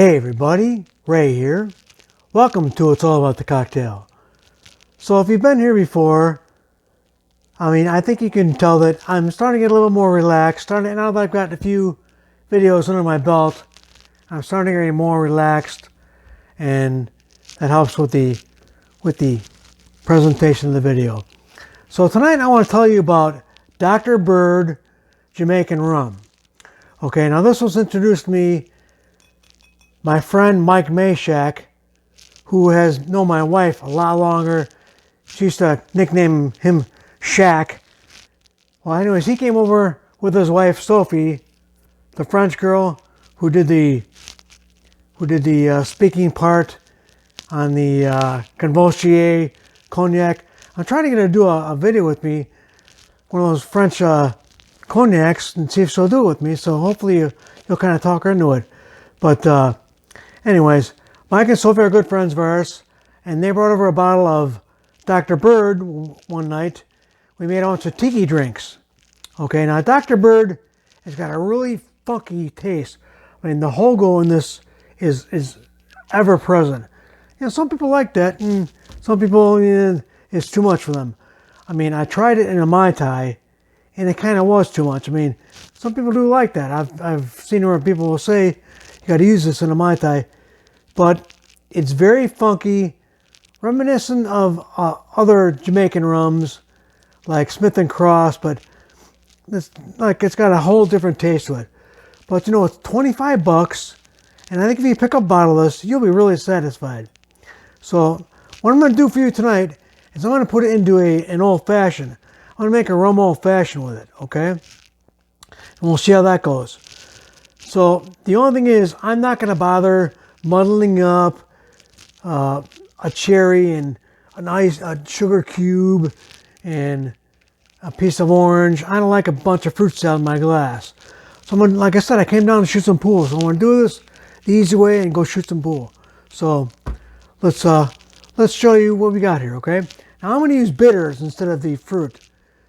Hey everybody, Ray here. Welcome to It's All About the Cocktail. So if you've been here before, I think you can tell that I'm starting to get a little more relaxed. Now that I've got a few videos under my belt, I'm starting to get more relaxed, and that helps with the presentation of the video. So tonight I want to tell you about Dr. Bird Jamaican Rum. Okay, now this was introduced to me my friend Mike Mashak, who has known my wife a lot longer. She used to nickname him Shaq. Well, anyways, he came over with his wife Sophie, the French girl who did the speaking part on the Convostier cognac. I'm trying to get her to do a video with me, one of those French cognacs, and see if she'll do it with me. So hopefully you'll kind of talk her into it. But anyways, Mike and Sophie are good friends of ours, and they brought over a bottle of Dr. Bird one night. We made a bunch of tiki drinks. Okay, now Dr. Bird has got a really funky taste. The hogo in this is ever present. Some people like that, and some people, it's too much for them. I tried it in a Mai Tai, and it kind of was too much. Some people do like that. I've seen where people will say, you got to use this in a Mai Tai. But it's very funky, reminiscent of other Jamaican rums, like Smith & Cross, but it's got a whole different taste to it. But it's $25, and I think if you pick up a bottle of this, you'll be really satisfied. So what I'm going to do for you tonight is I'm going to put it into an old fashioned. I'm going to make a rum old fashioned with it, okay? And we'll see how that goes. So the only thing is, I'm not going to bother muddling up a cherry and a sugar cube and a piece of orange. I don't like a bunch of fruit salad in my glass. So like I said, I came down to shoot some pool. So I'm going to do this the easy way and go shoot some pool. So let's show you what we got here, okay? Now I'm going to use bitters instead of the fruit.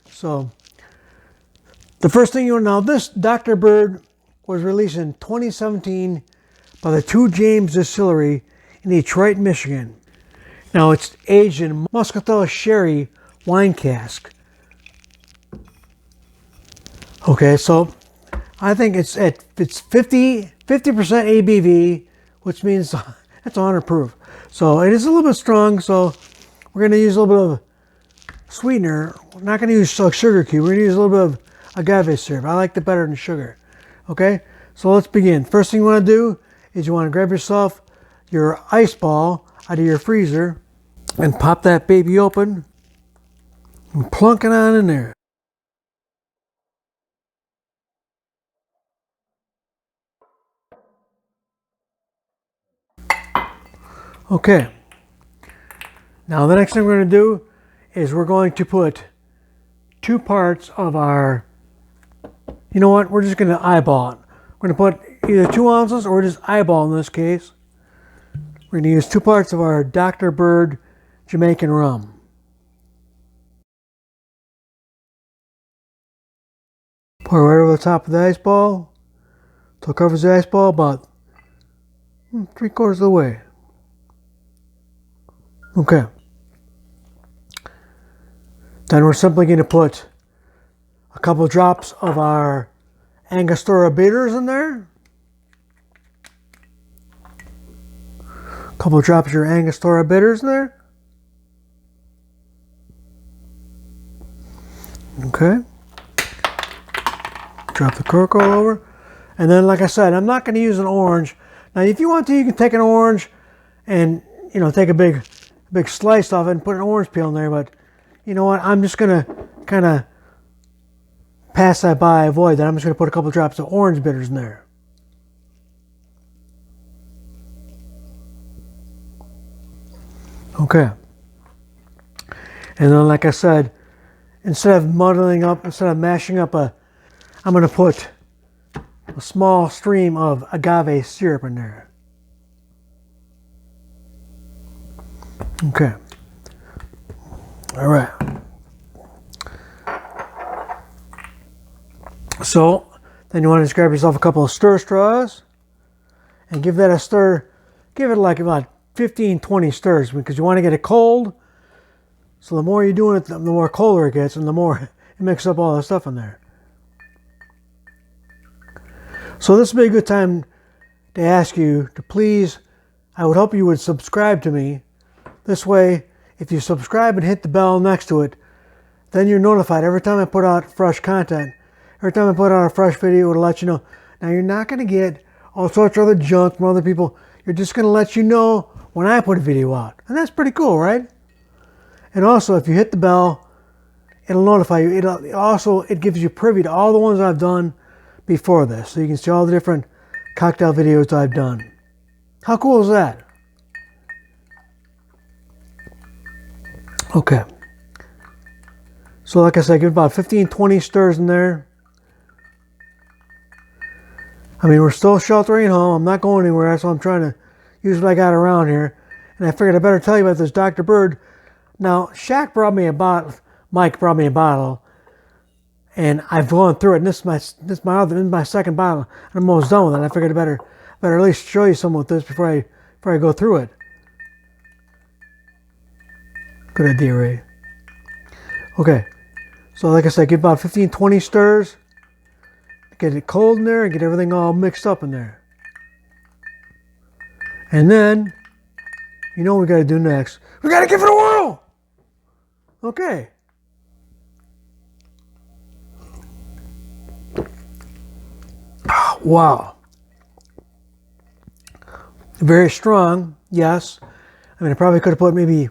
So the first thing you want to know, this Dr. Bird was released in 2017 by the 2 James Distillery in Detroit, Michigan. Now it's aged in muscatel sherry wine cask. Okay, so I think it's 50% A.B.V, which means that's 100 proof. So it is a little bit strong, so we're going to use a little bit of sweetener. We're not going to use sugar cube. We're going to use a little bit of agave syrup. I like it better than sugar. Okay, so let's begin. First thing you want to do is you want to grab yourself your ice ball out of your freezer and pop that baby open and plunk it on in there. Okay, now the next thing we're going to do is we're going to put 2 parts of our, we're just going to eyeball it. We're going to put either 2 ounces or just eyeball in this case. We're going to use 2 parts of our Dr. Bird Jamaican Rum. Pour right over the top of the ice ball. So it covers the ice ball about 3/4 of the way. Okay. Then we're simply going to put a couple drops of our Angostura bitters in there. A couple drops of your Angostura bitters in there. Okay. Drop the cork all over. And then, like I said, I'm not going to use an orange. Now, if you want to, you can take an orange and, take a big slice off it and put an orange peel in there. But, you know what? I'm just going to kind of pass that by, avoid that. I'm just going to put a couple drops of orange bitters in there. Okay. And then, like I said, instead of mashing up I'm going to put a small stream of agave syrup in there. Okay. All right. So then you want to just grab yourself a couple of stir straws and give that a stir. Give it like about 15-20 stirs, because you want to get it cold. So the more you're doing it, the more colder it gets, and the more it mixes up all the stuff in there. So this would be a good time to ask you to please, I would hope you would subscribe to me. This way, if you subscribe and hit the bell next to it, then you're notified every time I put out fresh content. Every time I put out a fresh video, it'll let you know. Now, you're not going to get all sorts of other junk from other people. You're just going to let you know when I put a video out. And that's pretty cool, right? And also, if you hit the bell, it'll notify you. It gives you privy to all the ones I've done before this. So you can see all the different cocktail videos I've done. How cool is that? Okay. So like I said, give about 15-20 stirs in there. I mean, we're still sheltering at home. I'm not going anywhere, so I'm trying to use what I got around here. And I figured I better tell you about this Dr. Bird. Now, Shaq brought me a bottle. Mike brought me a bottle. And I've gone through it. And this is my second bottle. And I'm almost done with it. I figured I better at least show you some of this before I go through it. Good idea, Ray. Okay. So like I said, give about 15-20 stirs. Get it cold in there and get everything all mixed up in there. And then, you know what we got to do next? We got to give it a whirl! Okay. Wow. Very strong, yes. I mean, I probably could have put maybe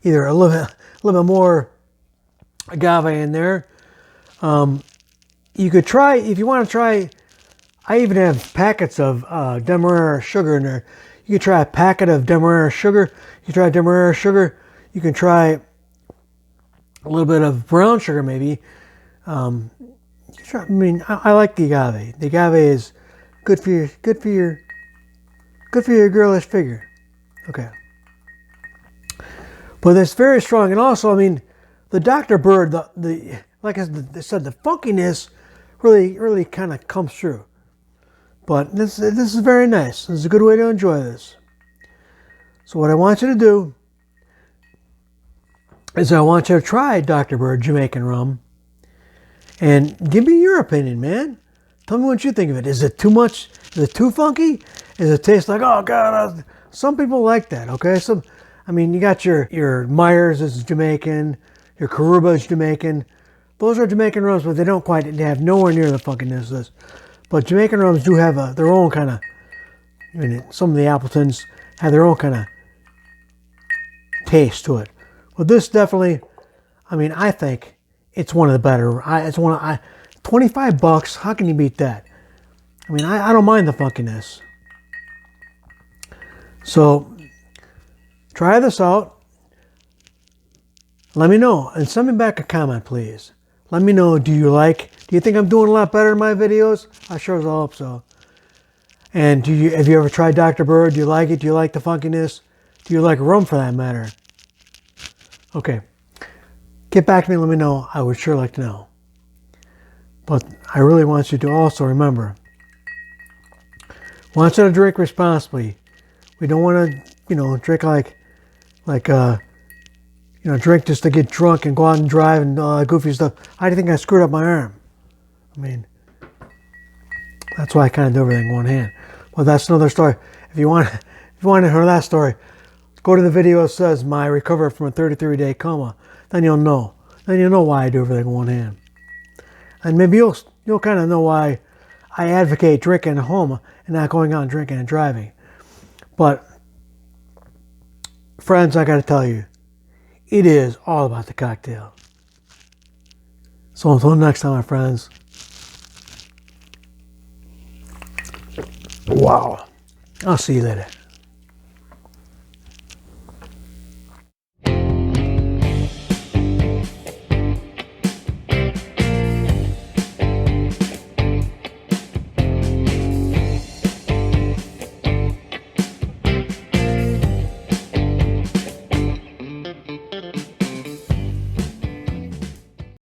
either a little bit more agave in there. You could try, if you want to try, I even have packets of Demerara sugar in there. You can try a packet of Demerara sugar. You try Demerara sugar. You can try a little bit of brown sugar maybe. I like the agave. The agave is good for your girlish figure. Okay. But it's very strong, and also, I mean, the Dr. Bird, the like I said, the funkiness really kind of comes through. But this is very nice. This is a good way to enjoy this. So what I want you to do is I want you to try Dr. Bird Jamaican Rum. And give me your opinion, man. Tell me what you think of it. Is it too much? Is it too funky? Does it taste like, oh God, some people like that, okay? I mean, you got your Myers is Jamaican, your Karuba is Jamaican. Those are Jamaican rums, but they have nowhere near the funkiness of this. But Jamaican rums do have their own kind of, I mean, some of the Appletons have their own kind of taste to it. But this definitely, I mean, I think it's one of the better. It's $25. How can you beat that? I mean, I don't mind the funkiness. So try this out. Let me know and send me back a comment, please. Let me know, do you think I'm doing a lot better in my videos? I sure as hell hope so. And have you ever tried Dr. Bird? Do you like it? Do you like the funkiness? Do you like rum for that matter? Okay. Get back to me and let me know. I would sure like to know. But I really want you to also remember, want you to drink responsibly. We don't want to, drink drink just to get drunk and go out and drive and all that goofy stuff. I think I screwed up my arm. I mean, that's why I kind of do everything in one hand. Well, that's another story. If you want to hear that story, go to the video that says my recovery from a 33-day coma. Then you'll know. Then you'll know why I do everything in one hand. And maybe you'll kind of know why I advocate drinking at home and not going out and drinking and driving. But friends, I got to tell you, it is all about the cocktail. So until next time, my friends. Wow. I'll see you later.